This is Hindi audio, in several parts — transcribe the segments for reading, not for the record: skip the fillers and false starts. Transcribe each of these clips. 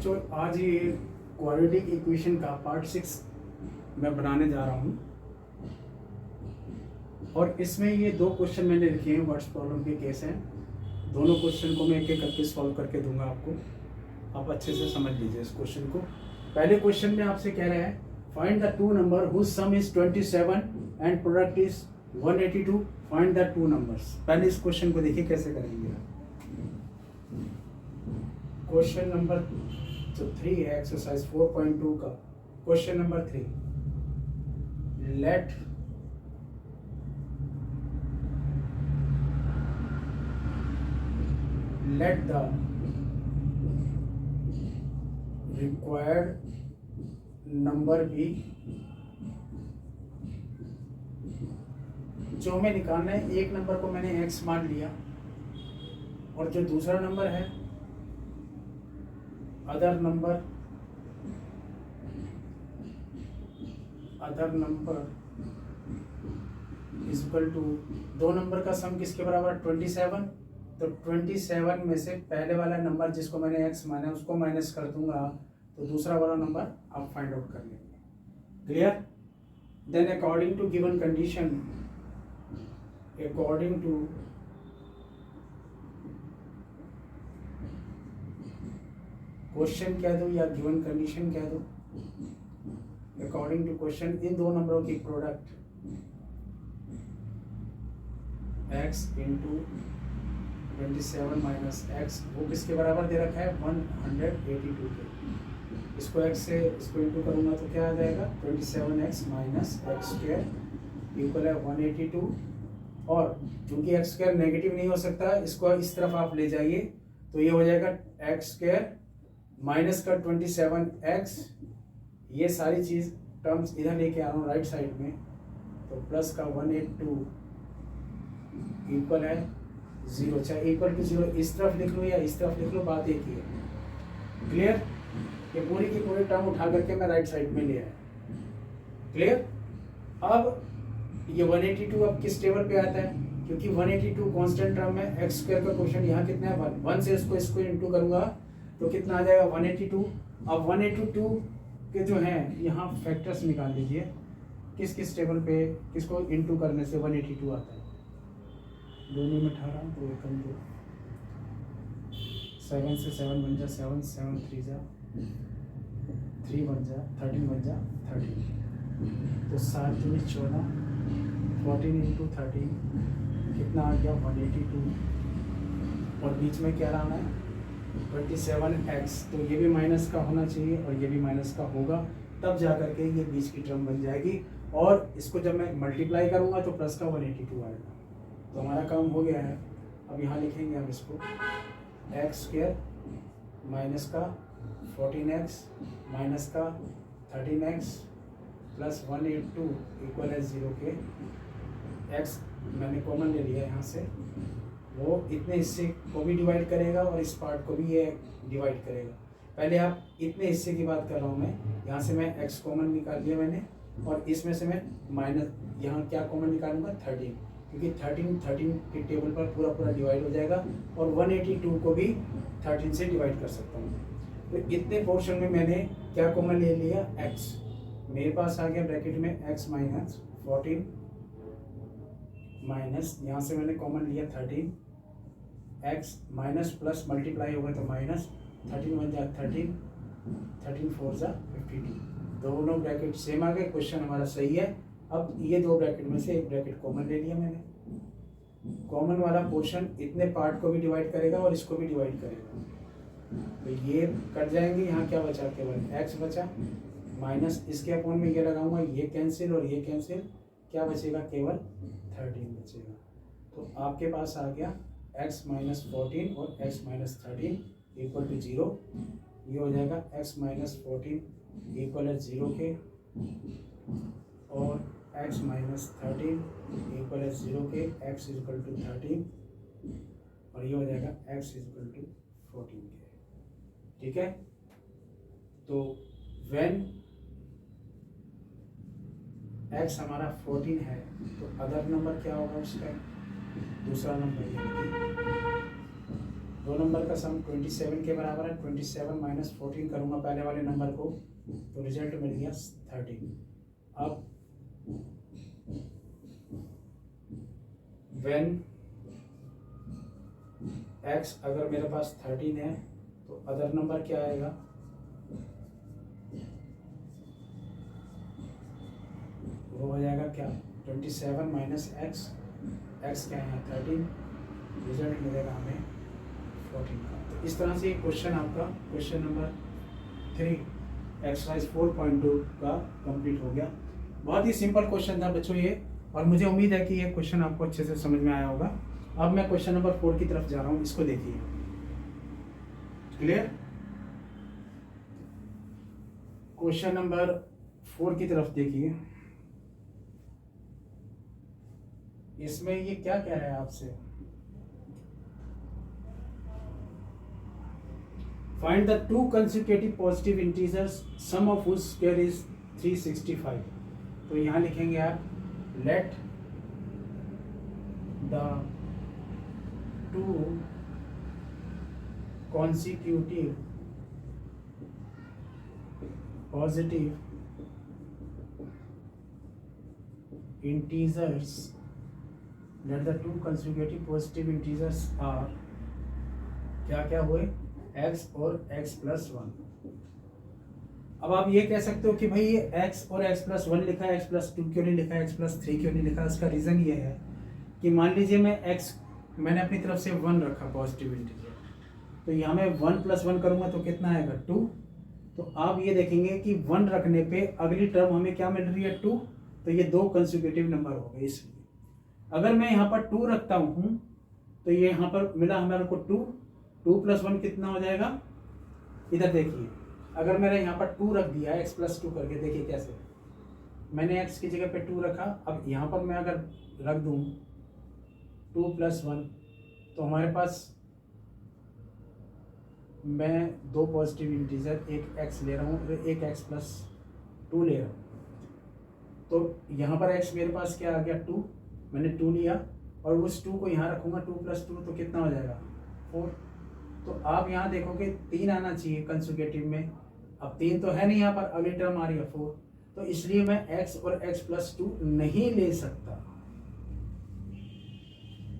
बच्चों आज ये क्वाड्रेटिक इक्वेशन का पार्ट 6 मैं बनाने जा रहा हूँ और इसमें ये दो क्वेश्चन मैंने लिखे हैं, वर्ड्स प्रॉब्लम के केस हैं। दोनों क्वेश्चन को मैं एक एक करके सॉल्व करके दूंगा आपको। आप अच्छे से समझ लीजिए इस क्वेश्चन को। पहले क्वेश्चन में आपसे कह रहे हैं find the two number whose sum is 27 and product is 182। Find the two numbers. पहले इस क्वेश्चन को देखिए कैसे करेंगे आप। क्वेश्चन नंबर जो 3 है एक्सरसाइज 4.2 का question number 3। let the required number be, जो हमें निकालना है एक नंबर को मैंने x मान लिया और जो दूसरा नंबर है other number is equal to, दो नंबर का सम किसके बराबर 27। तो 27 में से पहले वाला नंबर जिसको मैंने x माना है उसको माइनस कर दूंगा तो दूसरा वाला नंबर आप फाइंड आउट कर लेंगे। Clear. Then according to given condition, according to question कह दो या गिवन कंडीशन कह दो, अकॉर्डिंग टू क्वेश्चन इन दो नंबरों की product x into 27 minus x वो किसके बराबर दे रखा है 182 के। इसको x से इसको इंटू करूंगा तो क्या आ जाएगा 27x minus x square equal है 182। और चूंकि एक्स स्क्वायर नेगेटिव नहीं हो सकता इसको इस तरफ आप ले जाइए तो ये हो जाएगा एक्स स्क्वायर माइनस का 27x, ये सारी चीज टर्म्स इधर लेके आ रहा हूँ राइट साइड में, तो प्लस का 182 इक्वल है 0। चाहे इक्वल टू 0 इस तरफ लिख लो या इस तरफ लिख लो, बात एक ही है। क्लियर। ये पूरी की पूरी टर्म उठा करके मैं राइट साइड में ले आया। क्लियर। अब ये 182 अब किस टेबल पे आता है, क्योंकि 182 कांस्टेंट टर्म है, एक्स स्क्वायर का क्वेश्चन यहाँ कितना है 1 से इसको इंटू करूंगा तो कितना आ जाएगा 182। अब 182 के जो हैं यहाँ फैक्टर्स निकाल लीजिए, किस किस टेबल पे किसको इंटू करने से 182 आता है। दोनों में 18 तो एकम 2, 7 से 7 बन जा 7, 7 3 जा 3 बन जा 13 बन जा 13, तो 7 दूनी 14, 14 इंटू 13 कितना आ गया 182। और बीच में क्या रहना है 27x, तो ये भी माइनस का होना चाहिए और ये भी माइनस का होगा, तब जा करके ये बीच की टर्म बन जाएगी। और इसको जब मैं मल्टीप्लाई करूँगा तो प्लस का 182 आएगा। तो हमारा काम हो गया है। अब यहाँ लिखेंगे हम इसको एक्स स्क्वायर माइनस का 14x माइनस का 13x प्लस 182 इक्वल है 0 के। x मैंने कॉमन ले लिया यहाँ से, वो इतने हिस्से को भी डिवाइड करेगा और इस पार्ट को भी ये डिवाइड करेगा। पहले आप इतने हिस्से की बात कर रहा हूँ मैं, यहाँ से मैं x कॉमन निकाल लिया मैंने और इसमें से मैं माइनस यहाँ क्या कॉमन निकालूंगा 13, क्योंकि 13 के टेबल पर पूरा पूरा डिवाइड हो जाएगा और 182 को भी 13 से डिवाइड कर सकता हूँ। तो इतने पोर्शन में मैंने क्या कॉमन ले लिया x, मेरे पास आ गया ब्रैकेट में x माइनस 14 माइनस यहाँ से मैंने कॉमन लिया 13, x माइनस प्लस मल्टीप्लाई होगा तो माइनस 13 बन जा 13, 13 4 जा 52, दोनों ब्रैकेट सेम आ गए। क्वेश्चन हमारा सही है। अब ये दो ब्रैकेट में से एक ब्रैकेट कॉमन ले लिया मैंने। कॉमन वाला पोर्शन इतने पार्ट को भी डिवाइड करेगा और इसको भी डिवाइड करेगा, तो ये कट जाएंगे। यहाँ क्या बचा केवल x बचा माइनस इसके अपॉन में ये लगाऊंगा, ये कैंसिल और ये कैंसिल, क्या बचेगा केवल 13 बचेगा। तो आपके पास आ गया x माइनस 14 और x माइनस 13 इक्वल टू 0। ये हो जाएगा x माइनस 14 इक्वल है 0 के और x माइनस 13 इक्वल है 0 के, x इक्वल टू 13 और ये हो जाएगा x इक्वल टू 14 के। ठीक है। तो व्हेन x हमारा 14 है तो अदर नंबर क्या होगा उसका, दूसरा नंबर दो नंबर का सम 27 के बराबर है। 27 माइनस 14 करूँगा पहले वाले नंबर को, तो रिजल्ट मिल गया 13। अब व्हेन x अगर मेरे पास 13 है तो अदर नंबर क्या आएगा, वो हो जाएगा क्या 27 माइनस एक्स, एक्स क्या है 13, रिजल्ट मिलेगा हमें 14 का। तो इस तरह से क्वेश्चन आपका क्वेश्चन नंबर 3 एक्सरसाइज 4.2 का कंप्लीट हो गया। बहुत ही सिंपल क्वेश्चन था बच्चों ये, और मुझे उम्मीद है कि ये क्वेश्चन आपको अच्छे से समझ में आया होगा। अब मैं क्वेश्चन नंबर 4 की तरफ जा रहा हूँ, इसको देखिए। क्लियर? क्वेश्चन नंबर 4 की तरफ देखिए। इसमें ये क्या कह रहा है आपसे, find the two consecutive positive integers sum of which square is 365। तो यहां लिखेंगे आप let the two consecutive positive integers, let the two consecutive positive integers are क्या क्या हुए x और x प्लस 1। अब आप ये कह सकते हो कि भाई ये x और x प्लस 1 लिखा है, x प्लस 2 क्यों नहीं लिखा है, x प्लस 3 क्यों नहीं लिखा है। इसका रीज़न ये है कि मान लीजिए मैं x मैंने अपनी तरफ से 1 रखा पॉजिटिव इंटीजर, तो यहाँ मैं 1 प्लस 1 करूँगा तो कितना आएगा 2। तो आप ये देखेंगे कि 1 रखने पे अगली टर्म हमें क्या मिल रही है 2, तो ये दो कंसेक्यूटिव नंबर हो गए। इसलिए अगर मैं यहाँ पर 2 रखता हूँ तो ये यहाँ पर मिला हमारे को 2 प्लस 1 कितना हो जाएगा, इधर देखिए। अगर मैंने यहाँ पर 2 रख दिया x प्लस 2 करके, देखिए कैसे मैंने x की जगह पे 2 रखा। अब यहाँ पर मैं अगर रख दूँ 2 प्लस 1, तो हमारे पास मैं दो पॉजिटिव इंटीजर, एक x ले रहा हूँ और एक x प्लस 2 ले रहा हूँ। तो यहाँ पर x मेरे पास क्या आ गया 2, मैंने 2 लिया और उस 2 को यहाँ रखूँगा 2 प्लस 2, तो कितना हो जाएगा 4। तो आप यहाँ देखोगे 3 आना चाहिए कंसेक्यूटिव में, अब 3 तो है नहीं यहाँ पर, अगली टर्म आ रही है 4, तो इसलिए मैं x और x प्लस 2 नहीं ले सकता,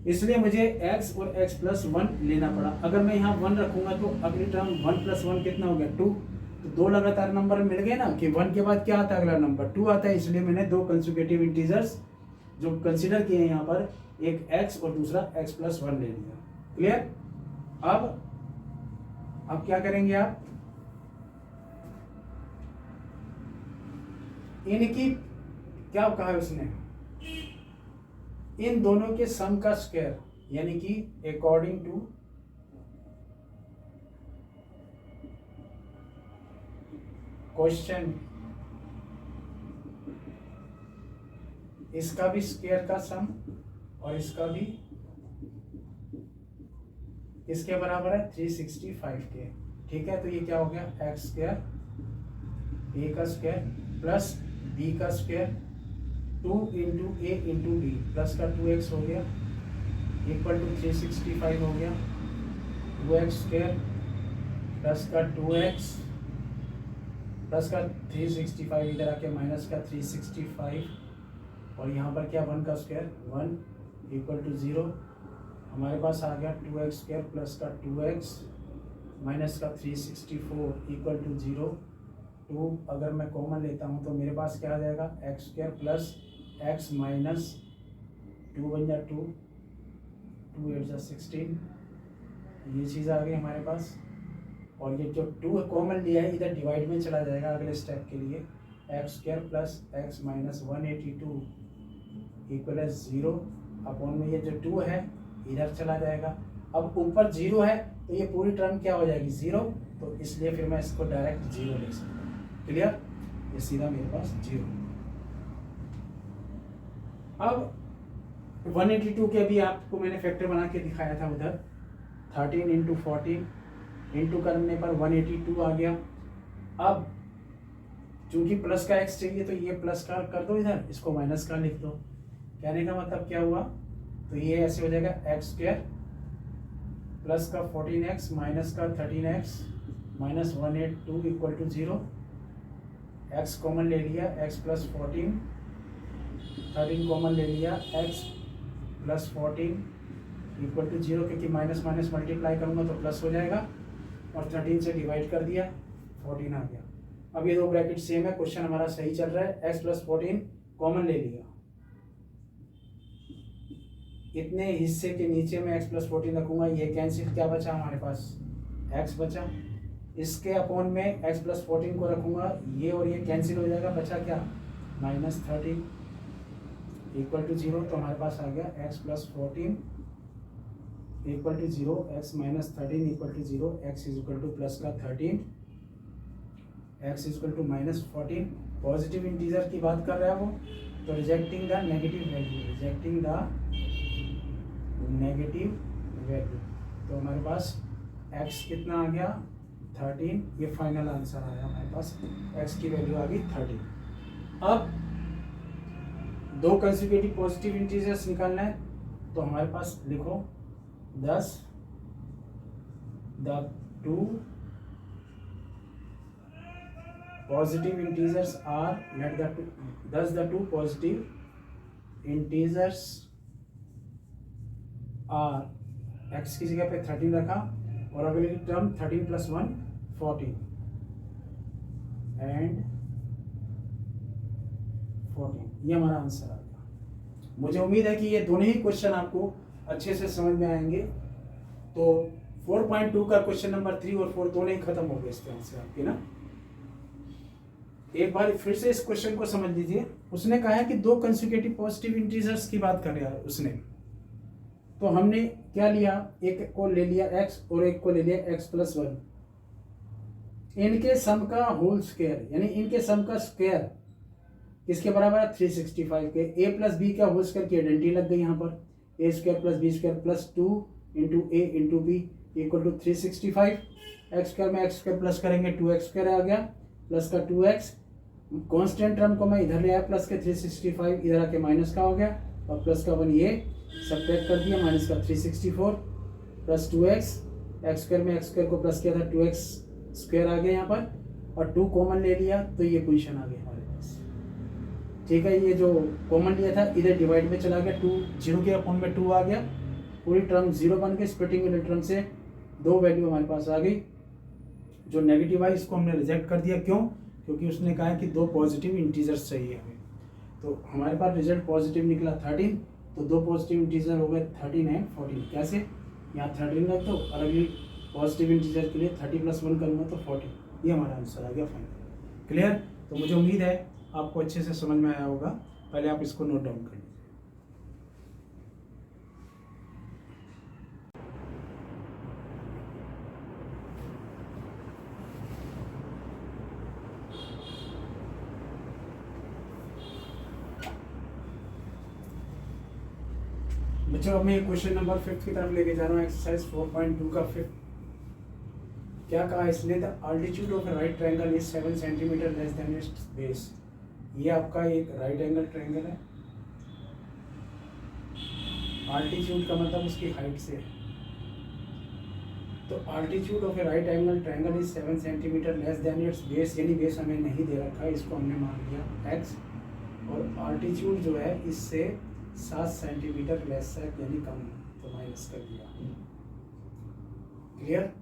इसलिए मुझे x और x प्लस 1 लेना पड़ा। अगर मैं यहाँ 1 रखूंगा तो अगली टर्म 1 प्लस 1 कितना हो गया 2, तो दो लगातार नंबर मिल गए ना, कि 1 के बाद क्या आता है अगला नंबर 2 आता है। इसलिए मैंने दो कंसेक्यूटिव इंटीजर्स जो कंसीडर किए हैं यहाँ पर, एक x और दूसरा x प्लस 1 ले लिया। क्लियर? अब क्या करेंगे आप, इनकी क्या कहा है उसने, इन दोनों के सम का स्क्वायर, यानी कि अकॉर्डिंग टू क्वेश्चन इसका भी स्क्वायर का सम और इसका भी इसके बराबर है 365 के। ठीक है, तो ये क्या हो गया एक्स स्क्वायर ए का स्क्वायर प्लस बी का square 2 into a into B plus का 2x हो गया इक्वल टू 365 हो गया 2x स्क्वायर प्लस का 2x प्लस का 365 इधर आके माइनस का 365 और यहाँ पर क्या 1 का स्क्वायर 1 इक्वल टू 0। हमारे पास आ गया 2x स्क्वायर प्लस का 2x माइनस का 364 इक्वल टू 0। 2 अगर मैं कॉमन लेता हूँ तो मेरे पास क्या आ जाएगा x square plus x minus 2 बन जा 2 8 जा 16, ये चीज़ आ गई हमारे पास। और ये जो 2 कॉमन लिया है इधर डिवाइड में चला जाएगा अगले स्टेप के लिए, x square plus x minus 182 equal है 0 अपॉन में ये जो 2 है इधर चला जाएगा। अब ऊपर 0 है तो ये पूरी टर्म क्या हो जाएगी 0, तो इसलिए फिर मैं इसको डायरेक्ट 0 लिख सकता हूँ। क्लियर? ये सीधा मेरे पास 0। अब 182 के भी आपको मैंने फैक्टर बना के दिखाया था उधर, 13 इंटू 14 इंटू करने पर 182 आ गया। अब चूंकि प्लस का x चाहिए तो ये प्लस का कर दो, इधर इसको माइनस का लिख दो। कहने का मतलब क्या हुआ, तो ये ऐसे हो जाएगा एक्स स्क्वायर प्लस का 14x माइनस का 13x minus 182 equal to 0। x common ले लिया, x प्लस 14, 13 कॉमन ले लिया, x प्लस 14 इक्वल टू 0, क्योंकि माइनस माइनस मल्टीप्लाई करूँगा तो प्लस हो जाएगा, और 13 से डिवाइड कर दिया, 14 आ गया। अब ये दो ब्रैकेट सेम है, क्वेश्चन हमारा सही चल रहा है। x प्लस 14 कॉमन ले लिया, इतने हिस्से के नीचे में x प्लस 14 रखूंगा, ये कैंसिल, क्या बचा हमारे पास, x बचा। इसके अपॉन में x प्लस 14 को रखूंगा, ये और ये कैंसिल हो जाएगा, बचा क्या, माइनस 13 इक्वल टू 0। तो हमारे पास आ गया x plus 14 equal to 0, x minus 13 equal to 0, x is equal to plus का 13, x is equal to minus 14। Positive integer की बात कर रहा है वो, तो rejecting the negative value, rejecting the negative value. तो हमारे पास x कितना आ गया, 13, ये फाइनल आंसर आया हमारे पास, x की वैल्यू आ गई 13। अब दो कंसेक्यूटिव पॉजिटिव इंटीजर्स निकालना है, तो हमारे पास लिखो 10 the two positive integers are, let the 10 the two positive integers are, x की जगह पे 13 रखा, और अगली टर्म 13 प्लस 1 14 एंड 14, ये हमारा आंसर आ गया। मुझे उम्मीद है कि ये दोनों ही क्वेश्चन आपको अच्छे से समझ में आएंगे। तो 4.2 का क्वेश्चन नंबर 3 और 4 दोनों ही खत्म हो गए इस तरह से आपके ना। एक बार फिर से इस क्वेश्चन को समझ लीजिए। उसने कहा है कि दो कंसेक्यूटिव पॉजिटिव इंटीजर्स की बात कर रहा है उसने, तो हमने क्या लिया, एक को ले लिया x और एक को ले लिया x प्लस 1, इनके सम का होल स्क्वायर, यानी इनके सम का स्क्वायर किसके बराबर है, 365 के। a प्लस बी का होल स्क्वायर की आइडेंटिटी लग गई यहाँ पर, a square plus b square plus 2 into a into b equal to 365। X square में एक्स स्क्वायर प्लस करेंगे 2x स्क्वायर आ गया, प्लस का 2x, कांस्टेंट टर्म को मैं इधर ले आया, प्लस के 365 इधर आके माइनस का हो गया, और प्लस का 1 ये सब्ट्रैक्ट कर दिया, माइनस का 364 प्लस 2x, एक्स स्क्वायर में एक्स स्क्वायर को प्लस किया था, 2x स्क्वायर आ गया यहाँ पर, और 2 कॉमन ले लिया, तो ये पोजीशन आ गई हमारे पास। ठीक है, ये जो कॉमन लिया था इधर डिवाइड में चला गया, 2 0 के अपॉन में 2 आ गया, पूरी टर्म 0 बन के स्प्लिटिंग मिडिल टर्म से दो वैल्यू हमारे पास आ गई। जो नेगेटिव आई इसको हमने रिजेक्ट कर दिया, क्यों, क्योंकि उसने कहा है कि दो पॉजिटिव इंटीजर्स चाहिए हमें। तो हमारे पास रिजल्ट पॉजिटिव निकला 13, तो दो पॉजिटिव इंटीजर हो गए 13 एंड 14। कैसे, यहाँ 13 रख दो और अगली पॉजिटिव इंटीजर के लिए 30 प्लस 1 करूँगा तो 40, ये हमारा आंसर आ गया फाइनल। क्लियर। तो मुझे उम्मीद है आपको अच्छे से समझ में आया होगा। पहले आप इसको नोट डाउन कर लीजिए। बच्चों, अब मैं क्वेश्चन नंबर 5 की तरफ लेके जा रहा हूँ, एक्सरसाइज 4.2 का 5। क्या कहा इसने, the altitude of right triangle is 7 centimetre less than it's base. ये आपका एक राइट एंगल ट्रायंगल है, अल्टीट्यूड का मतलब उसकी हाइट से है। तो altitude of A right angle triangle is 7 centimetre less than it's base, यानी बेस हमें नहीं दे रखा है, इसको हमने मान लिया x, और अल्टीट्यूड जो है इससे 7 सेंटीमीटर लेस है, यानी कम है, तो माइनस कर दिया। क्लियर।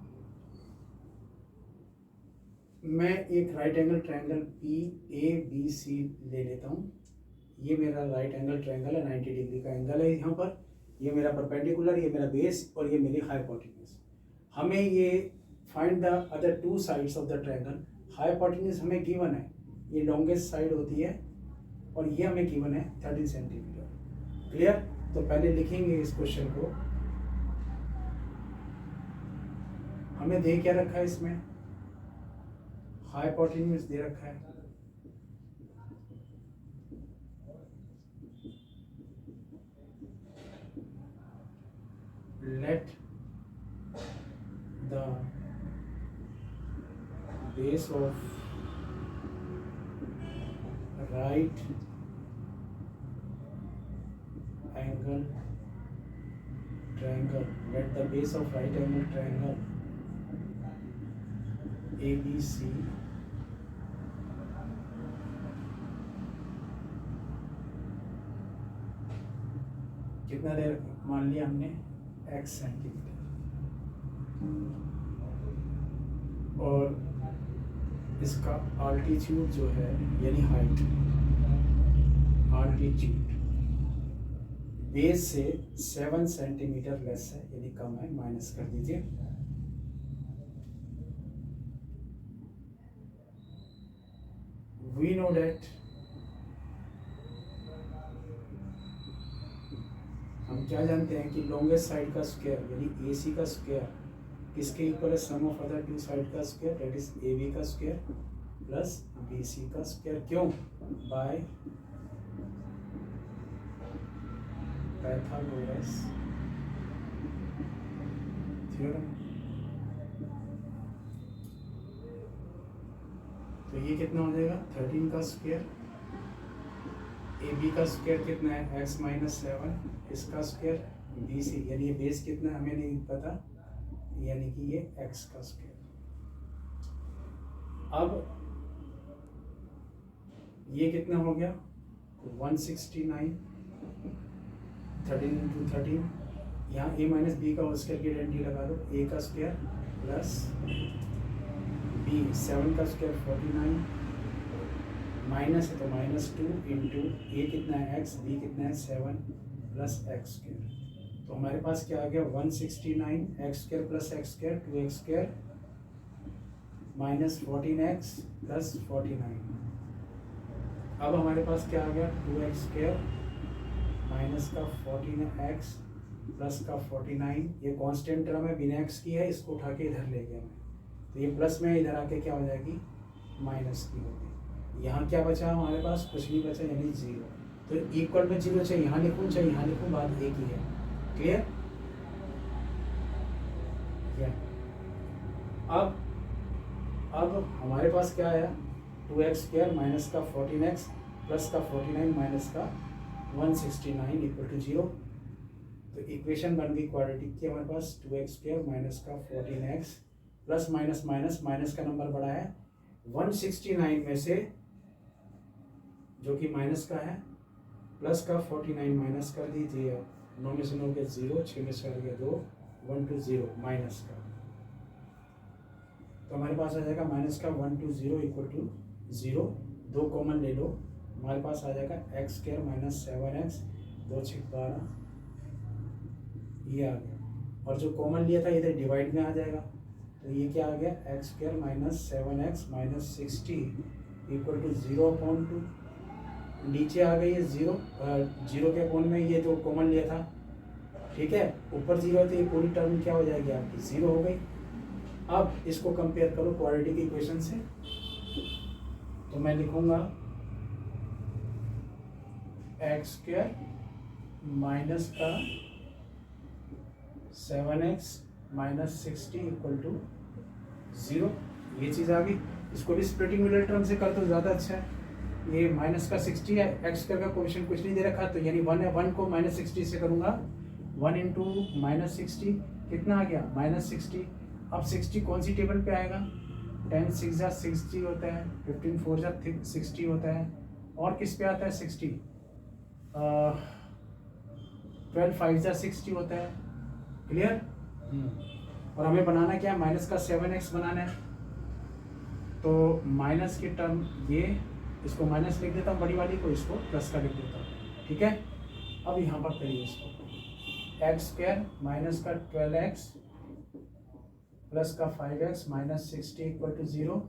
मैं एक right angle triangle P A B C ले लेता हूँ। ये मेरा राइट एंगल ट्रायंगल है, 90 डिग्री का एंगल है यहाँ पर। ये मेरा परपेंडिकुलर, ये मेरा बेस, और ये मेरी हाइपोटेन्यूज। हमें ये find the other 2 sides of the triangle. Hypotenuse हमें गिवन है, ये लॉन्गेस्ट साइड होती है, और ये हमें गिवन है 13 सेंटीमीटर। क्लियर। तो पहले लिखेंगे इस क्वेश्चन को। हमें दे क्या रखा है इसमें, हाइपोटेन्यूज दे रखा है, let the base of right angle triangle. Let the base of right angle triangle ABC कितना देर मान लिया हमने x सेंटीमीटर, और इसका आल्टीट्यूड जो है यानी हाइट, आल्टीट्यूड बेस से 7 सेंटीमीटर लेस है यानी कम है, माइनस कर दीजिए। वी नो डेट हम क्या जानते हैं कि लॉन्गेस्ट साइड का स्क्वायर यानी AC का स्क्वायर किसके इक्वल है, सम ऑफ अदर टू साइड का स्क्वायर, दैट इज AB का स्क्वायर प्लस BC का स्क्वायर। क्यों? By Pythagoras theorem. तो ये कितना हो जाएगा 13 का स्क्वायर, AB का स्क्वायर कितना है x माइनस 7, इसका स्क्वायर BC यानी ये बेस कितना है हमें नहीं पता, यानी कि ये x का स्क्वायर। अब ये कितना हो गया 169, 13 into 13, यहाँ a माइनस बी का होल स्क्वायर की आइडेंटिटी लगा दो, a का स्क्वायर प्लस b 7 का स्क्वायर 49 माइनस है तो -2 इंटू a कितना है x, b कितना है 7 प्लस x स्क्वायर। तो हमारे पास क्या आ गया 169 x square plus x square 2x square minus 14x plus 49। अब हमारे पास क्या आ गया 2x स्क्वायर माइनस का 14x प्लस का 49, ये कांस्टेंट टर्म है बिना x की है, इसको उठा के इधर ले गया मैं, तो ये प्लस में इधर आके क्या हो जाएगी माइनस की होगी। यहाँ क्या बचा हमारे पास, कुछ नहीं बचा यानी 0। तो इक्वल में 0 चाहे यहाँ लिखूँ चाहे यहाँ लिखूँ, बात एक ही है। क्लियर? अब हमारे पास क्या आया 2x स्क्वायर माइनस का 14x प्लस का 49 माइनस का 169 इक्वल टू 0। तो इक्वेशन बन गई क्वाड्रेटिक की हमारे पास 2x स्क्वायर माइनस का 14x plus minus minus minus का नंबर बड़ा है 169 में से जो कि माइनस का है, प्लस का 49 माइनस कर दीजिए, 9 में से 9 गया 0, 6 में से आ गया 2, 1 to 0 माइनस का, तो हमारे पास आ जाएगा माइनस का 1 to 0 इक्वल टू 0। 2 कॉमन ले लो, हमारे पास आ जाएगा एक्स स्क्वायर माइनस 7x 2 6 12, ये आ गया, और जो कॉमन लिया था इधर डिवाइड में आ जाएगा, तो ये क्या आ गया x square minus 7x minus 60 equal to 0/2। नीचे आ गई है 0 के अपॉन में ये जो कॉमन लिया था, ठीक है, ऊपर 0 है तो ये पूरी टर्म क्या हो जाएगी आपकी 0 हो गई। अब इसको कंपेयर करो क्वाड्रेटिक इक्वेशन से, तो मैं लिखूंगा एक्स स्क्वायर माइनस का 7x माइनस 60 इक्वल टू 0, ये चीज़ आ गई। इसको भी स्प्लिटिंग मिडल टर्म से कर तो ज़्यादा अच्छा है। ये माइनस का 60 है, एक्स स्क्वायर का कोएफिशिएंट कुछ नहीं दे रखा, तो यानी 1 है, 1 को माइनस 60 से करूँगा, 1 इंटू माइनस 60 कितना आ गया माइनस 60। अब 60 कौन सी टेबल पे आएगा, 10 6 जा 60 होता है, 15 4 जा 60 होता है, और किस पे आता है 60, 12 5 जा 60 होता है। क्लियर? और हमें बनाना क्या है, माइनस का 7x बनाना है, तो माइनस की टर्म ये, इसको माइनस लिख देता हूँ बड़ी वाली को, इसको प्लस का लिख देता हूँ, ठीक है। अब यहाँ पर करिए इसको, एक्स स्क्वायर माइनस का 12x प्लस का 5x minus 60 equal to 0,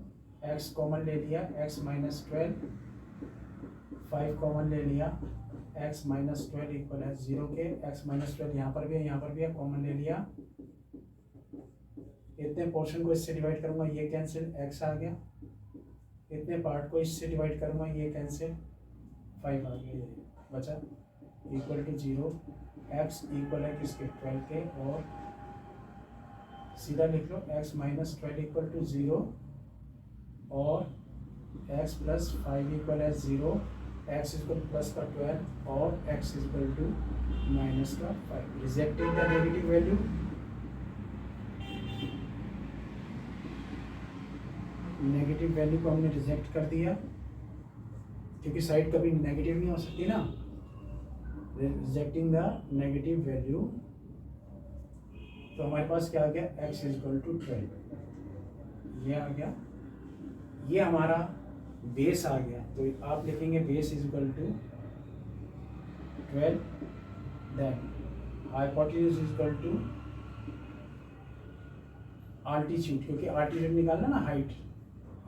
x common ले लिया, x माइनस 12, 5 कॉमन ले लिया, x माइनस 12 इक्वल है 0 के, x माइनस 12 यहाँ पर भी है, यहाँ पर भी है, कॉमन ले लिया। इतने पोर्शन को इससे डिवाइड करूँगा, ये कैंसिल, x आ गया, इतने पार्ट को इससे डिवाइड करूँगा, ये कैंसिल, 5 आ गया, बचा इक्वल टू 0, x इक्वल है किसके 12 के, और सीधा लिख लो x माइनस 12 इक्वल टू 0 और x प्लस 5 इक्वल है 0, x इक्वल प्लस का 12 और x इक्वल टू माइनस का 5। Rejecting the negative value, negative value को हमने रिजेक्ट कर दिया क्योंकि साइड कभी नेगेटिव नहीं हो सकती ना। रिजेक्टिंग द नेगेटिव वैल्यू, तो हमारे पास क्या आ गया, x इक्वल टू 12, ये आ गया, ये हमारा बेस आ गया। तो आप लिखेंगे base equal to 12, then hypotenuse equal to altitude, क्योंकि आल्टीट्यूड निकालना ना height,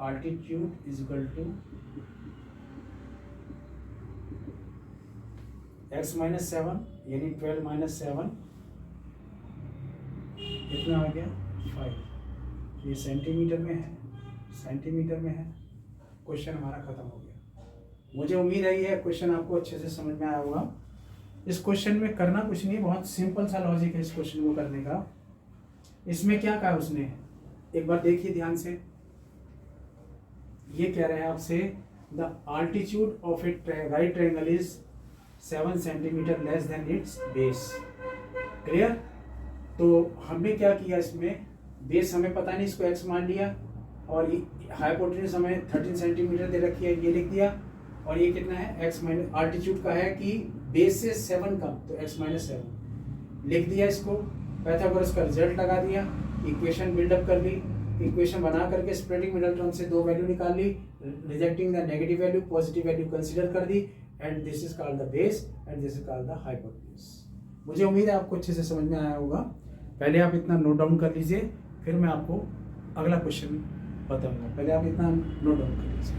altitude is equal to x minus 7 यानी 12 माइनस 7 कितना आ गया 5। ये सेंटीमीटर में है, सेंटीमीटर में है। क्वेश्चन हमारा खत्म हो गया। मुझे उम्मीद है ये क्वेश्चन आपको अच्छे से समझ में आया होगा। इस क्वेश्चन में करना कुछ नहीं, बहुत सिंपल सा लॉजिक है इस क्वेश्चन को करने का। इसमें क्या कहा उसने, एक बार देखिए ध्यान से। ये कह रहा है आपसे the altitude of A right triangle is 7 centimetre less than it's base. Clear? तो हमने क्या किया, इसमें बेस हमें पता नहीं, इसको x मान लिया, और हाइपोटेन्यूज हमें 13 सेंटीमीटर दे रखी है, ये लिख दिया। और ये कितना है, x माइनस आल्टीट्यूड का है कि बेस से 7 कम, तो x माइनस 7 लिख दिया। इसको पाइथागोरस का रिजल्ट लगा दिया, इक्वेशन बिल्डअप कर ली, इक्वेशन बना करके स्प्लिटिंग मिडल टर्म से 2 वैल्यू निकाल ली, rejecting the negative value, positive value consider कर दी, and this is called the base and this is called the hypotenuse. मुझे उम्मीद है आपको अच्छे से समझ में आया होगा। पहले आप इतना नोट डाउन कर लीजिए, फिर मैं आपको अगला क्वेश्चन बताऊंगा। पहले आप इतना नोट डाउन कर लीजिए।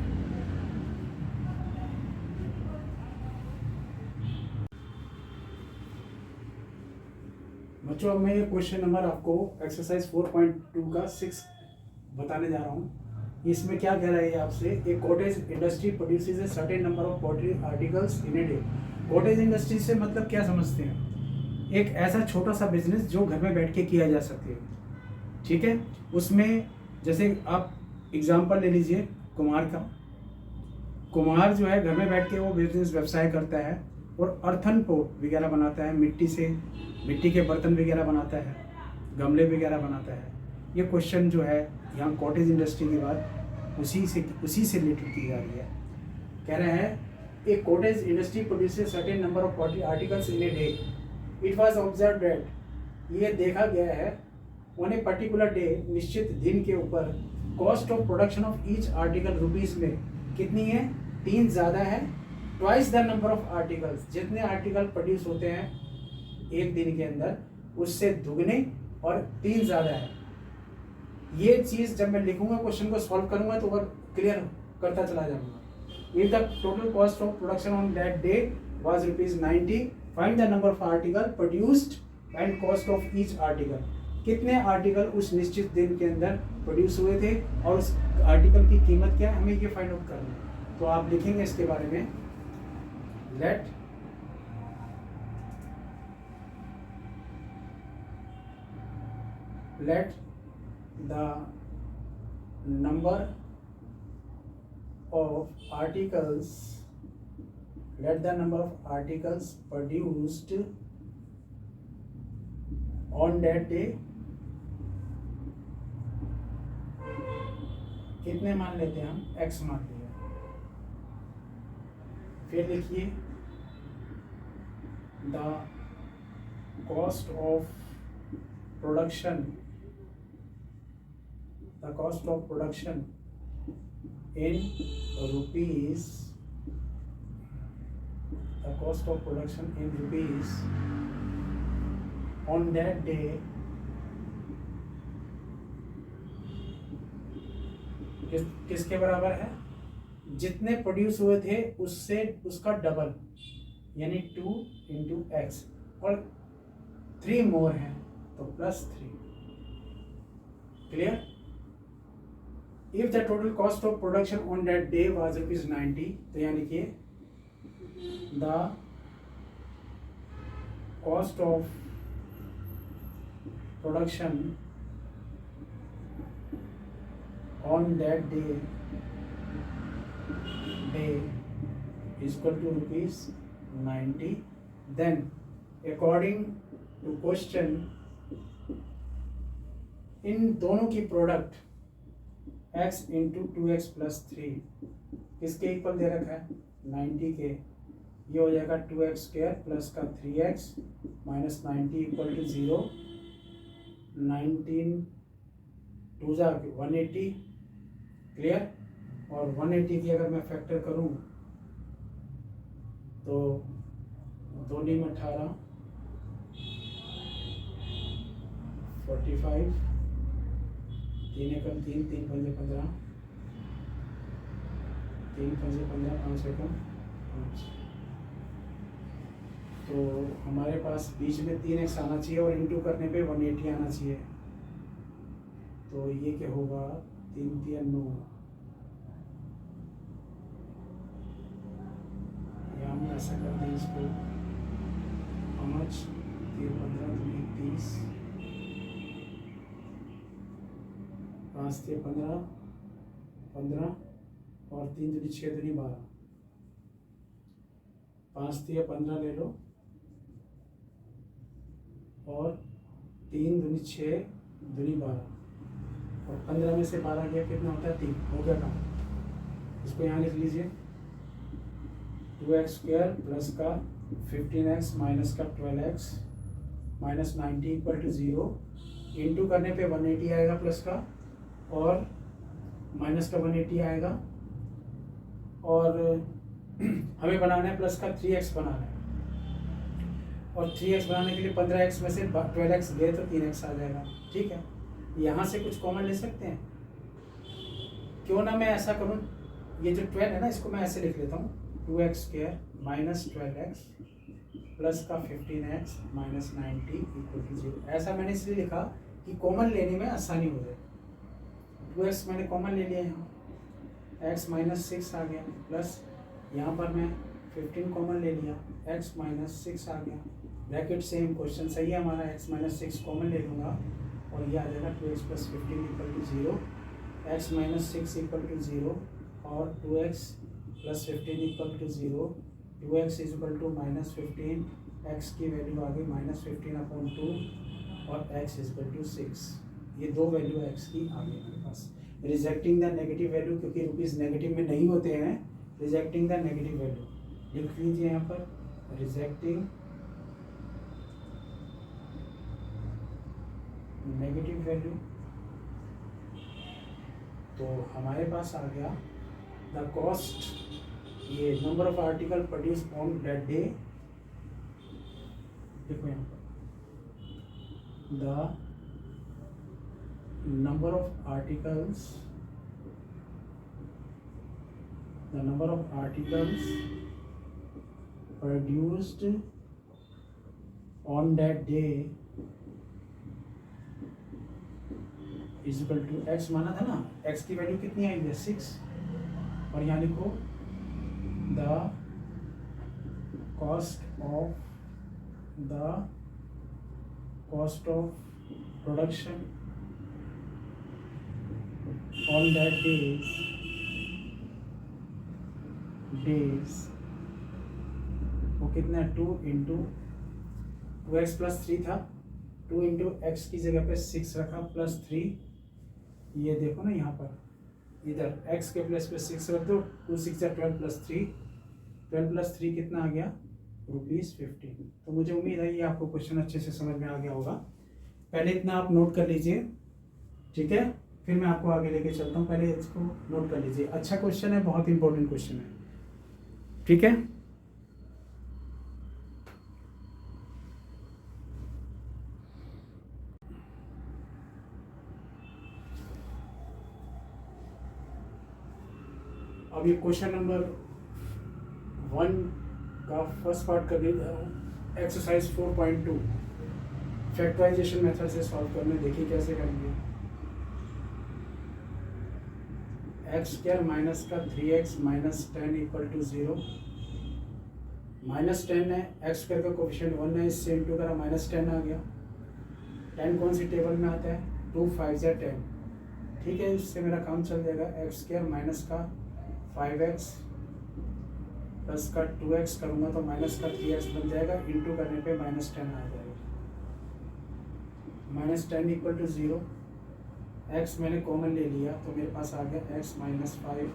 बच्चों, अब मैं ये क्वेश्चन नंबर आपको एक्सरसाइज 4.2 का 6 बताने जा रहा हूँ। इसमें क्या कह रहा है आपसे, एक cottage industry produces a certain number of poultry articles in a day. Cottage industry से मतलब क्या समझते हैं, एक ऐसा छोटा सा बिजनेस जो घर में बैठ के किया जा सके। ठीक है, उसमें जैसे आप एग्जांपल ले लीजिए कुम्हार का। कुम्हार जो है घर में बैठ के वो बिजनेस व्यवसाय करता है और अर्थन पोट वगैरह बनाता है, मिट्टी से मिट्टी के बर्तन वगैरह बनाता है, गमले वगैरह बनाता है। ये क्वेश्चन जो है यहाँ कॉटेज इंडस्ट्री के बाद उसी से रिलेटेड की जा रही है। कह रहे हैं एक cottage industry produces certain number of poultry articles in a day. It was observe that, ये देखा गया है ऑन ए पर्टिकुलर डे, निश्चित दिन के ऊपर, cost of production of each article rupees में कितनी है, 3 ज़्यादा है, twice the number of articles, जितने आर्टिकल प्रोड्यूस होते हैं एक दिन के अंदर उससे दुगने और 3 ज़्यादा है। ये चीज़ जब मैं लिखूंगा, क्वेश्चन को सॉल्व करूंगा तो क्लियर करता चला जाऊंगा। If the total cost of production on that day was ₹90, find the number of article produced and cost of each article. कितने आर्टिकल उस निश्चित दिन के अंदर प्रोड्यूस हुए थे और उस आर्टिकल की कीमत क्या है, हमें ये फाइंड आउट करना है। तो आप लिखेंगे इसके बारे में, let the number of articles produced on that day, कितने मान लेते हैं हम, x मान लिया। फिर लिखिए the cost of production in rupees, on that day किसके बराबर है, जितने प्रोड्यूस हुए थे उससे उसका डबल, यानी 2 into x, और 3 मोर है तो +3। Clear? If the total cost of production on that day was ₹90, तो यानी कि the cost of production on that day equal to ₹90. Then according to question इन दोनों की product x into 2x plus 3 किसके इक्वल दे रखा है 90 के. ये हो जाएगा 2x स्क्वायर प्लस का 3x माइनस 90 इक्वल टू 0. 19 2 जा 180 क्लियर. और 180 की अगर मैं फैक्टर करूं तो 2 में 18 45 3 एकम 3 3 पंजे 15 3 पंजे 15 5 एकम 5. तो हमारे पास बीच में 3x आना चाहिए और इंटू करने पे 180 आना चाहिए. तो ये क्या होगा 3 3 9. या हम ऐसा कर दें इसको पाँच 3 15 30 5 3 15 15 और 3 दूनी 6 दूनी 12. 5 3 15 ले लो और 3 दूनी 6 दूनी 12 और 15 में से 12 गया कितना होता है 3. हो गया काम. इसको यहाँ लिख लीजिए 2x स्क्वायर प्लस का 15x माइनस का 12x minus 90 equal to 0. Into करने पे 180 आएगा प्लस का और माइनस का 180 आएगा. और हमें बनाना है प्लस का 3x बनाना है और 3x बनाने के लिए 15x में से 12x गए तो 3x आ जाएगा. ठीक है. यहाँ से कुछ कॉमन ले सकते हैं. क्यों ना मैं ऐसा करूँ ये जो 12 है ना इसको मैं ऐसे लिख लेता हूँ 2x square minus 12x plus का 15x माइनस 90 इक्वल टू 0. ऐसा मैंने इसलिए लिखा कि कॉमन लेने में आसानी हो जाए. 2x मैंने कॉमन ले लिया यहाँ x माइनस 6 आ गया प्लस यहाँ पर मैं 15 कॉमन ले लिया x माइनस 6 आ गया. ब्रैकेट सेम क्वेश्चन सही है हमारा. x माइनस 6 कॉमन ले लूँगा और ये आ जाएगा 2x plus 15 equal to 0. x minus 6 equal to 0 और 2x plus 15 equal to 0. 2x is equal to minus 15. x की वैल्यू आ गई माइनस 15/2 और x इज इक्वल टू 6. ये दो वैल्यू x की आ गई हमारे पास. रिजेक्टिंग द नेगेटिव वैल्यू क्योंकि रुपीज़ नेगेटिव में नहीं होते हैं. रिजेक्टिंग द नेगेटिव वैल्यू लिख लीजिए यहाँ पर रिजेक्टिंग नेगेटिव वैल्यू. तो हमारे पास आ गया द कॉस्ट. ये number of article produce on that day. देखो यहाँ पर the number of articles produced on that day is equal to x माना था ना. एक्स की वैल्यू कितनी आई है 6 और यहाँ लिखो the cost of production on that days वो कितना 2 इंटू 2x प्लस 3 था. 2 इंटू एक्स की जगह पे 6 रखा प्लस 3. ये देखो ना यहाँ पर इधर x के प्लेस पे 6 रख दो. 2 6 12 प्लस 3. 12 प्लस 3 कितना आ गया ₹15. तो मुझे उम्मीद है ये आपको क्वेश्चन अच्छे से समझ में आ गया होगा. पहले इतना आप नोट कर लीजिए. ठीक है. फिर मैं आपको आगे लेके चलता हूँ. पहले इसको नोट कर लीजिए. अच्छा क्वेश्चन है. बहुत इंपॉर्टेंट क्वेश्चन है. ठीक है. अब ये क्वेश्चन नंबर 1 का फर्स्ट पार्ट कर देता हूँ. एक्सरसाइज 4.2 फैक्टराइजेशन मेथड से सॉल्व करने. देखिए कैसे करेंगे. एक्स स्क्वायर माइनस का 3x minus 10 equal to 0. Minus 10 है. एक्स स्क्वायर का कोफिशिएंट 1 है. इससे इंटू करा माइनस 10 आ गया. 10 कौन सी टेबल में आता है 2 5 या 10. ठीक है. इससे मेरा काम चल जाएगा. एक्स स्क्वायर माइनस का 5x प्लस का 2x करूँगा तो माइनस का 3x बन जाएगा, इंटू करने पे -10 आ जाएगा। -10 इक्वल टू 0, x मैंने कॉमन ले लिया तो मेरे पास आ गया x -5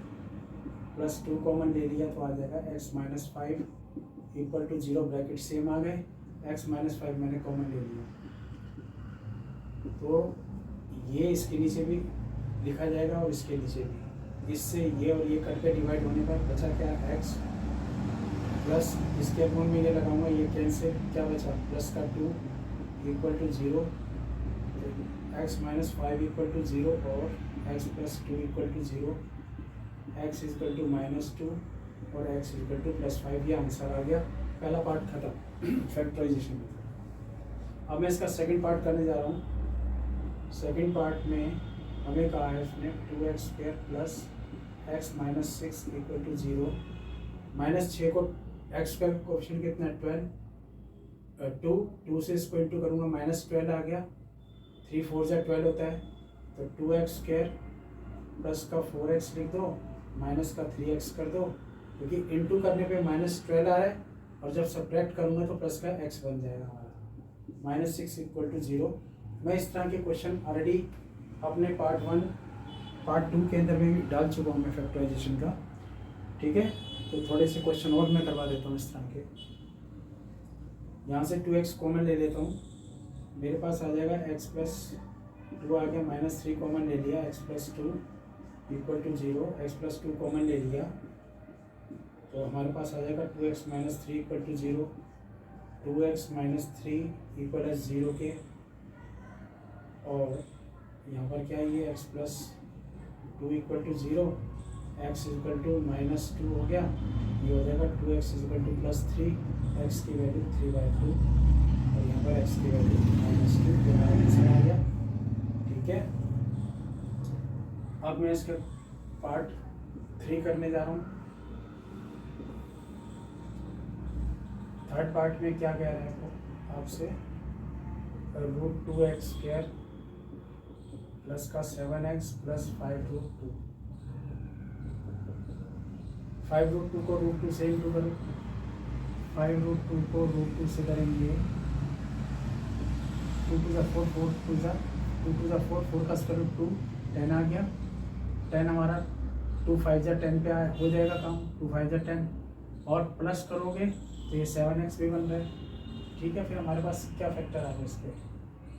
प्लस 2 कॉमन ले लिया तो आ जाएगा x -5 equal to 0, bracket same आ गए, x -5 मैंने कॉमन ले लिया तो ये इसके नीचे भी लिखा जाएगा और इसके नीचे भी। इससे ये और ये कट के डिवाइड होने पर बचा क्या, x प्लस इसके अकाउंट में ये लगाऊंगा, ये कैंसिल, क्या बचा प्लस का 2 equal to 0, x -5 equal to 0 और x plus 2 equal to 0, x equal to -2 और x इक्वल टू +5। ये आंसर आ गया, पहला पार्ट खत्म फैक्टराइजेशन में। अब मैं इसका सेकंड पार्ट करने जा रहा हूँ। सेकंड पार्ट में हमें कहा है इसने 2x² plus x -6 equal to 0, -6 को x का कोएफिशिएंट कितना है 12, 2 से इसको इंटू करूँगा -12 आ गया, 3 4 जा 12 होता है तो 2x² प्लस का 4x लिख दो, माइनस का 3x कर दो, क्योंकि इंटू करने पे -12 आ रहा है और जब सब्ट्रैक्ट करूँगा तो प्लस का x बन जाएगा हमारा, -6 इक्वल टू 0। मैं इस तरह के क्वेश्चन ऑलरेडी अपने पार्ट 1 पार्ट 2 के अंदर में भी डाल चुका हूँ मैं फैक्टराइजेशन का, ठीक है। तो थोड़े से क्वेश्चन और मैं करवा देता हूँ इस तरह के। यहाँ से 2x कॉमन ले लेता हूँ, मेरे पास आ जाएगा x प्लस 2 आ गया, -3 कॉमन ले लिया, x plus 2 equal to 0, x plus 2 common ले लिया तो हमारे पास आ जाएगा 2x - 3 equal to 0, 2x - 3 equal है 0 के, और यहाँ पर क्या है ये x plus 2 equal to 0, x equal to -2 हो गया, ये हो जाएगा 2x इक्वल टू +3, x की वैल्यू 3/2 और यहाँ पर x की वैल्यू -2, तो हमारा आंसर आ गया, ठीक है। अब मैं इसका पार्ट 3 करने जा रहा हूँ। थर्ड पार्ट में क्या कह रहे हैं आपसे, √2x² प्लस का 7x प्लस 5√2, 5√2 को √2 से इंटू करो, 5√2 को √2 से करेंगे, 2 2 ज़ा 4, 4 2 ज़ा 2 2 ज़ा 4, 4 का स्क्वायर रूट 2, 10 आ गया, 10 हमारा 2 5 ज़ा 10 पे हो जाएगा काम, 2 5 ज़ा 10 और प्लस करोगे तो ये 7x भी बन रहा है, ठीक है। फिर हमारे पास क्या फैक्टर आ गया इसके,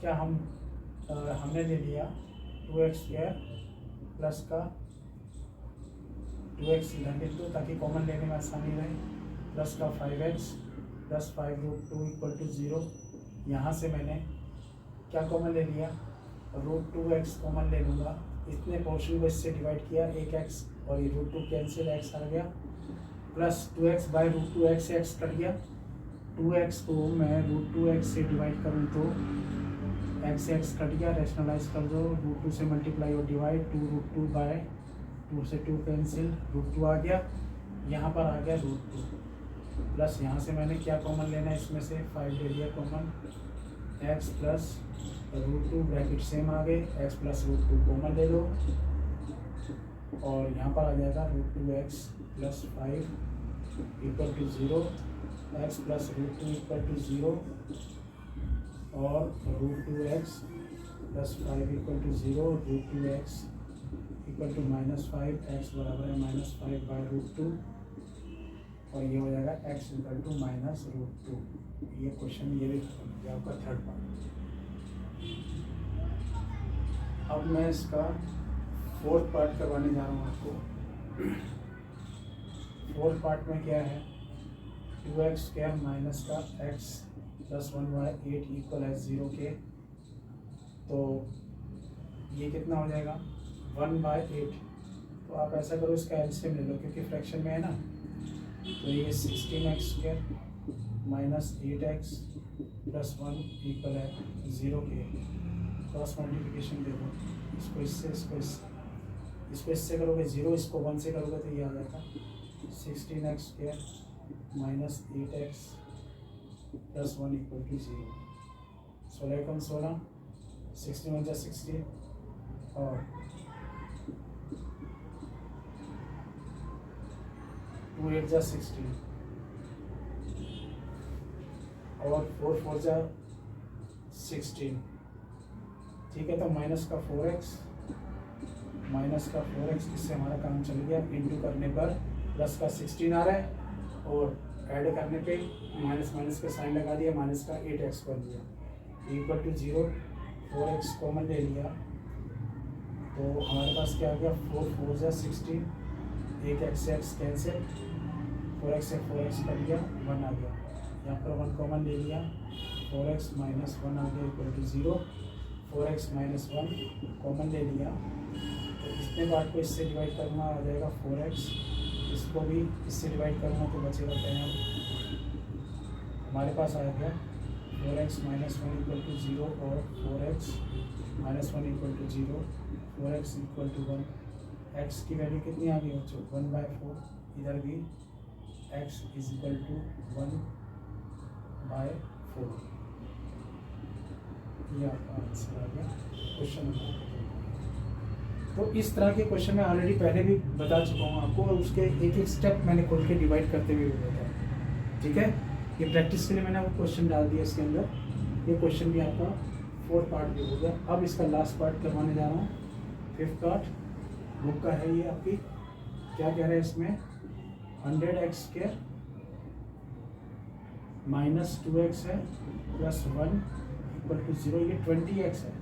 क्या हमने ले लिया 2x² प्लस का 2x इधर लिख दो ताकि कॉमन लेने में आसानी रहे, प्लस का 5x प्लस 5√2 इक्वल टू 0। यहाँ से मैंने क्या कॉमन ले लिया, √2x कॉमन ले लूँगा, इतने पोर्शन को इससे डिवाइड किया, एक x और ये √2 कैंसिल, x आ गया, प्लस 2x बाई √2 x से x कट गया, 2x को मैं √2x से डिवाइड करूँ तो x से x कट गया, रैशनलाइज कर दो, √2 से मल्टीप्लाई और डिवाइड, 2√2 बाय 2 से 2 कैंसिल, √2 आ गया, यहाँ पर आ गया √2 प्लस यहाँ से मैंने क्या कॉमन लेना है, इसमें से 5 ले लिया common, x plus √2 bracket same आ गए, x प्लस √2 कॉमन ले लो और यहाँ पर आ जाएगा √2x plus 5 equal to 0, x plus √2 equal to 0 और √2x plus 5 equal to 0, √2x equal to -5, x बराबर है -5 बाई √2 और ये हो जाएगा x इक्वल टू -√2। ये क्वेश्चन ये भी खत्म हो गया आपका थर्ड पार्ट। अब मैं इसका फोर्थ पार्ट करवाने जा रहा हूँ आपको। फोर्थ पार्ट में क्या है, 2x² माइनस का x प्लस 1/8 इक्वल है 0 के, तो ये कितना हो जाएगा 1/8। तो आप ऐसा करो इसका एलसीएम ले लो क्योंकि फ्रैक्शन में है ना, तो ये 16x² minus 8x plus 1 equal है 0 के, क्रॉस मल्टीप्लिकेशन देखो, इसको इससे इसको इससे करोगे 0, इसको 1 से करोगे तो ये आ जाएगा 16x² minus 8x plus 1 equal to 0। 16 कम 16, 16 1 जा 16 और 2 8 जा 16 और 4 4 जा 16, ठीक है। तो माइनस का 4x इससे हमारा काम चल गया। इंटू करने पर प्लस का 16 आ रहा है और ऐड करने पे माइनस माइनस का साइन लगा दिया, माइनस का 8x कर दिया इक्वल टू 0। 4x कॉमन ले लिया तो हमारे पास क्या आ गया, 4 4 जा 16, एक x से x कैंसिल, 4x से 4x कर लिया, 1 आ गया। यहाँ पर 1 कॉमन ले लिया, 4x माइनस 1 आ गया equal to 0। 4x minus 1 common ले लिया तो इतने पार्ट को इससे डिवाइड करना आ जाएगा 4x, इसको भी इससे डिवाइड करूँगा तो बचेगा 10। हमारे पास आ गया 4x माइनस 1 इक्वल टू 0 और 4x minus 1 equal to 0, 4x equal to 1। x की वैल्यू कितनी आ गई बच्चों, 1/4। इधर भी x इज इक्वल टू 1/4। ये आपका आंसर आ गया क्वेश्चन नंबर। तो इस तरह के क्वेश्चन मैं ऑलरेडी पहले भी बता चुका हूँ आपको, और उसके एक एक स्टेप मैंने खोल के डिवाइड करते हुए बताया, ठीक है। ये प्रैक्टिस के लिए मैंने आपको क्वेश्चन डाल दिया इसके अंदर। ये क्वेश्चन भी आपका 4th पार्ट भी हो गया। अब इसका लास्ट पार्ट करवाने जा रहा हूँ, 5th पार्ट बुक का है ये आपकी। क्या कह रहे हैं इसमें, 100x² माइनस 2x है प्लस 1 इक्वल टू 0। ये 20x है।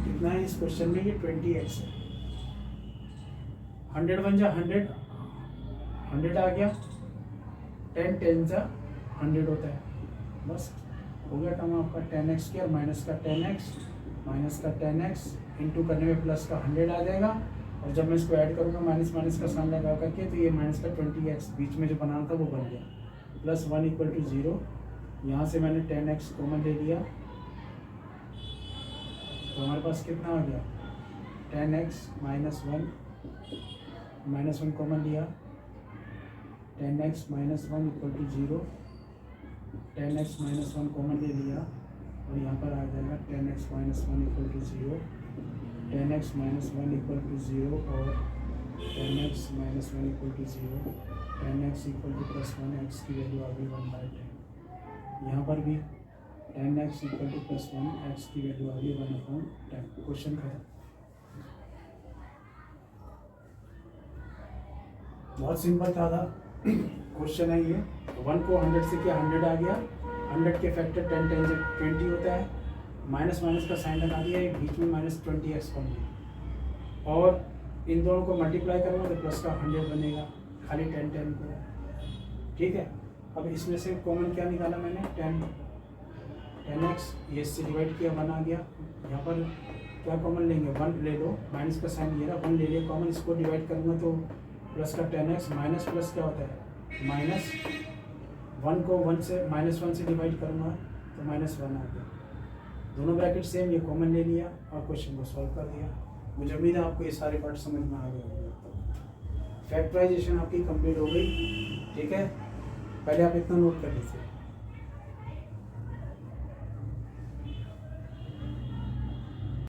कितना है इस क्वेश्चन में, ये 20x है। 100 बन जा 100, 100 आ गया, 10 10 जा 100 होता है। बस हो गया काम आपका। 10x² माइनस का 10x माइनस का 10x इंटू करने में प्लस का 100 आ जाएगा, और जब मैं इसको ऐड करूँगा माइनस माइनस का साइन लगा करके तो ये माइनस का 20x बीच में जो बनाना था वो बन गया, प्लस 1 इक्वल टू 0। यहाँ से मैंने 10x कॉमन ले लिया तो हमारे पास कितना आ गया, 10x माइनस 1 कॉमन लिया, 10x minus 1 equal to 0। 10x minus 1 common ले लिया और यहाँ पर आ जाएगा 10x minus 1 equal to 0, 10x minus 1 equal to 0 और 10x minus 1 equal to 0, 10x equal to plus 1, x की वैल्यू आ गई 1/10। यहाँ पर भी 10x equal to plus 1, x की वैल्यू आ गई 1/10। क्वेश्चन खत्म। बहुत सिंपल था क्वेश्चन है ये। 1 को 100 से किया, 100 आ गया, 100 के फैक्टर 10 10 से 20 होता है, माइनस माइनस का साइन लगा दिया, एक बीच में माइनस 20x बन गया, और इन दोनों को मल्टीप्लाई करूँगा तो प्लस का 100 बनेगा, खाली 10 10 को, ठीक है। अब इसमें से कॉमन क्या निकाला मैंने, 10x, ये इससे डिवाइड किया, 1 आ गया। यहाँ पर क्या कॉमन लेंगे, 1 ले लो, माइनस का साइन ये रहा, 1 ले लिया कॉमन, इसको डिवाइड करूँगा तो प्लस का 10x, माइनस प्लस क्या होता है माइनस, 1 को 1 से माइनस 1 से डिवाइड करूँगा तो माइनस 1 आ गया। दोनों ब्रैकेट सेम, ये कॉमन ले लिया और क्वेश्चन को सॉल्व कर दिया। मुझे उम्मीद है आपको ये सारे पार्ट समझ में आ गए होंगे। फैक्टराइजेशन आपकी कंप्लीट हो गई, ठीक है। पहले आप इतना नोट कर लीजिए।